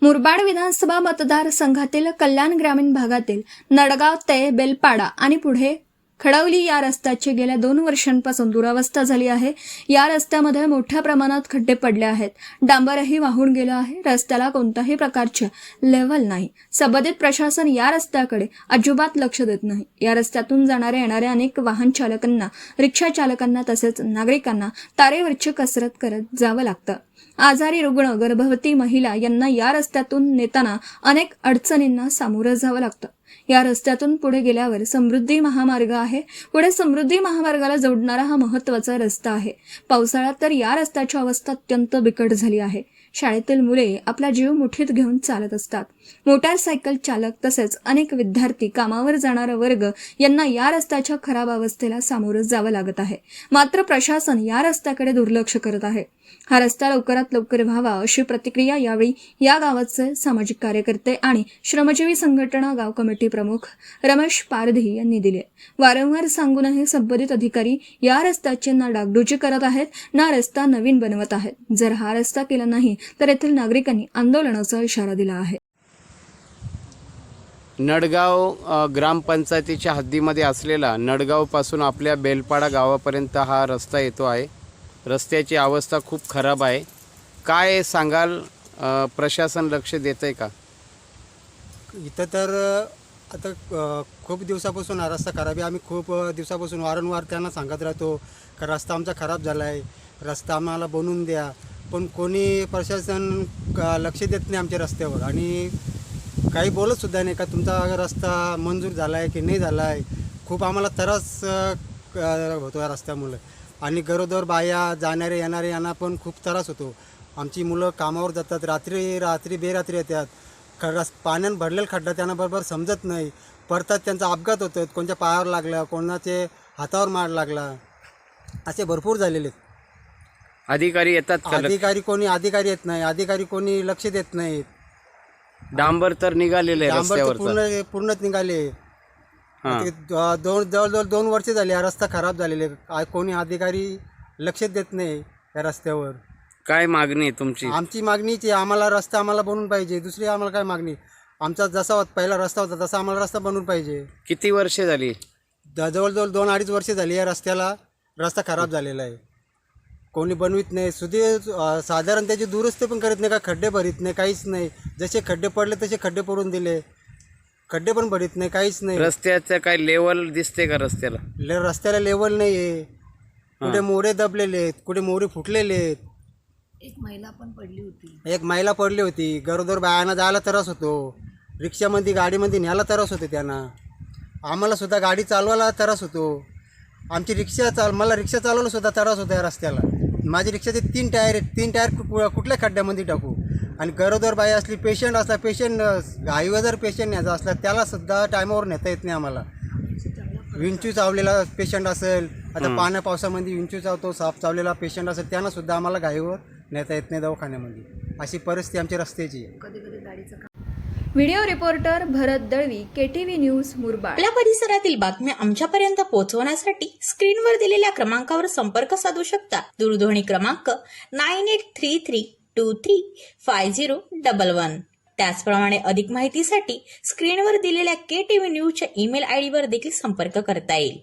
मुरबाड विधानसभा मतदारसंघातील कल्याण ग्रामीण भागातील नडगाव ते बेलपाडा आणि पुढे खडवली या रस्त्याची गेल्या 2 वर्षांपासून दुरावस्था झाली आहे। या रस्त्यामध्ये मोठ्या प्रमाणात खड्डे पडले आहेत, डांबरही वाहून गेलं आहे। रस्त्याला कोणत्याही प्रकारचे लेव्हल नाही। संबंधित प्रशासन या रस्त्याकडे अजिबात लक्ष देत नाही। या रस्त्यातून जाणाऱ्या येणाऱ्या अनेक वाहन चालकांना, रिक्षा चालकांना तसेच नागरिकांना तारेवरची कसरत करत जावं लागतं। आजारी रुग्ण, गर्भवती महिला यांना या रस्त्यातून नेताना अनेक अडचणींना सामोरं जावं लागतं। या रस्त्यातून पुढे गेल्यावर समृद्धी महामार्ग आहे। पुढे समृद्धी महामार्गाला जोडणारा हा महत्त्वाचा रस्ता आहे। पावसाळ्यात तर या रस्त्याची अवस्था अत्यंत बिकट झाली आहे। शाळेतील मुले आपला जीव मुठीत घेऊन चालत असतात। मोटारसायकल चालक तसेच अनेक विद्यार्थी, कामावर जाणारा वर्ग यांना या रस्त्याच्या खराब अवस्थेला सामोरं जावं लागत आहे। मात्र प्रशासन या रस्त्याकडे दुर्लक्ष करत आहे। हा रस्ता लवकरात लवकर व्हावा अशी प्रतिक्रिया यावेळी या गावाचे सामाजिक कार्यकर्ते आणि श्रमजीवी संघटना गाव कमिटी प्रमुख रमेश पारधी यांनी दिले। वारंवार सांगूनही संबंधित अधिकारी या रस्त्याची ना डागडुजी करत आहेत, ना रस्ता नवीन बनवत आहेत। जर हा रस्ता केला नाही तर येथील नागरिकांनी आंदोलनाचा इशारा दिला आहे। नडगाव ग्रामपंचायतीच्या हद्दीमध्ये असलेला नडगावपासून आपल्या बेलपाडा गावापर्यंत हा रस्ता येतो आहे। रस्त्याची अवस्था खूप खराब आहे। काय सांगाल, प्रशासन लक्ष देतंय का? इथं तर आता खूप दिवसापासून हा रस्ता खराब आहे। आम्ही खूप दिवसापासून वारंवार त्यांना सांगत राहतो का रस्ता आमचा खराब झाला आहे, रस्ता आम्हाला बनवून द्या, पण कोणी प्रशासन लक्ष देत नाही आमच्या रस्त्यावर आणि काही बोलतसुद्धा नाही का तुमचा रस्ता मंजूर झाला आहे की नाही झाला आहे। खूप आम्हाला त्रास होतो या रस्त्यामुळे आणि गरोदर बाया, जाणारे येणारे यांना पण खूप त्रास होतो। आमची मुलं कामावर जातात, रात्री बेरात्री येतात, पाण्यानं भरलेला खड्डा त्यांना बरोबर समजत नाही, पडतात त्यांचा अपघात होतो, कोणत्या पायावर लागला, कोणाचे हातावर मार लागला, असे भरपूर झालेले आहेत। अधिकारी येतात का? अधिकारी येत नाही, अधिकारी कोणी लक्ष देत नाहीत। डांबर तर निघालेले डांबर पूर्णच निघाले। जवळजवळ 2 वर्ष झाली हा रस्ता खराब झालेले, कोणी अधिकारी लक्ष देत नाही या रस्त्यावर। काय मागणी आहे तुमची? आमची मागणीची आम्हाला रस्ता आम्हाला बनवून पाहिजे, दुसरी आम्हाला काय मागणी। आमचा जसा पहिला रस्ता होता तसा आम्हाला रस्ता बनवून पाहिजे। किती वर्ष झाली? जवळजवळ 2-2.5 वर्ष झाली या रस्त्याला, रस्ता खराब झालेला आहे, कोणी बनवित नाही। साधारण त्याची दुरुस्ती पण करीत नाही, का खड्डे भरीत नाही, काहीच नाही। जसे खड्डे पडले तसे खड्डे पडून दिले, खड्डे पण भरीत नाही, काहीच नाही। रस्त्याचं काय लेवल दिसते का? रस्त्याला लेवल नाही आहे, कुठे मोरे दबलेले आहेत, कुठे मोरे फुटलेले आहेत। एक महिला पडली होती, गरोदर बायांना जायला त्रास होतो, रिक्षामध्ये गाडीमध्ये न्यायला त्रास होते त्यांना, आम्हाला सुद्धा गाडी चालवायला त्रास होतो। आमची मला रिक्षा चालवायला सुद्धा त्रास होतो या रस्त्याला। माझी रिक्षाचे 3 टायर आहेत, 3 टायर कुठल्या खड्ड्यामध्ये टाकू? आणि गरोदर बाई असली, पेशंट असला, हायवे जर पेशंट न्यायचा असला त्याला सुद्धा टायमावर नेता येत नाही आम्हाला। विंचू चावलेला पेशंट असेल, आता पाण्या पावसामध्ये विंचू चावतो, साप चावलेला पेशंट असेल, त्यांना सुद्धा आम्हाला गाडीवर नेता येत नाही दवाखान्यामध्ये। अशी परिस्थिती आमच्या रस्त्याची आहे। व्हिडिओ रिपोर्टर भरत दळवी, KTV न्यूज, मुरबाड। आपल्या परिसरातील बातम्या आमच्यापर्यंत पोहोचवण्यासाठी स्क्रीनवर दिलेल्या क्रमांकावर संपर्क साधू शकता। दूरध्वनी क्रमांक 9833235011। त्याचप्रमाणे अधिक माहितीसाठी स्क्रीनवर दिलेल्या KTV न्यूजच्या ईमेल ID वर देखील संपर्क करता येईल।